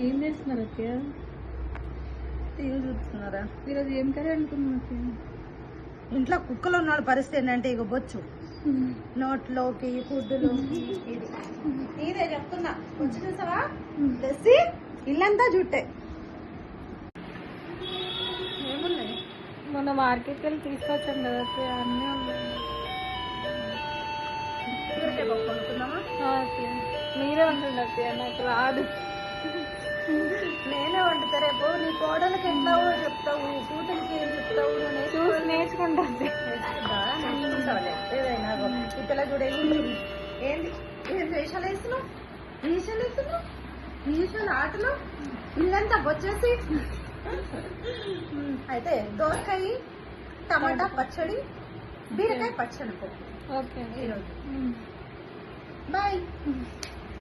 ఏం చేస్తున్నారు అత్తయ్య? టీవీ చూస్తున్నారా? ఈరోజు ఏం కర్రీ అనుకున్నాను అత్తయ్య? ఇంట్లో కుక్కలు ఉన్న పరిస్థితి ఏంటంటే ఇక బొచ్చు నోట్లోకి ఫుడ్లోకి ఇది ఇదే చెప్తున్నా. వచ్చి చూసావా తెసి ఇల్లంతా జుట్టే. ఏమున్నాయి? మొన్న మార్కెట్కి వెళ్ళి తీసుకొచ్చాను కదా అత్తయ్య, అన్నీ ఉన్నాయి. బీరకాయ పప్పు కొనుక్కుందామా? అత్తయ్య మీరే ఉంటుంది అత్తయ్య, నాకు రాదు. నేనే వండుతా. రేపు నీ కోడలకి ఎట్లా చెప్తావు, కూతురికి ఏం చెప్తావు? చూసి నేర్చుకుంటా అత్తయ్య. ఏదైనా ఈ పిల్ల కూడా ఏంది ఏం వేషాలు వేస్తున్నావు? వేషాలు ఆటలు ఇల్లంతా వచ్చేసి. అయితే దోసకాయ టమాటా పచ్చడి, బీరకాయ పచ్చడి ఓకే ఈరోజు. బాయ్.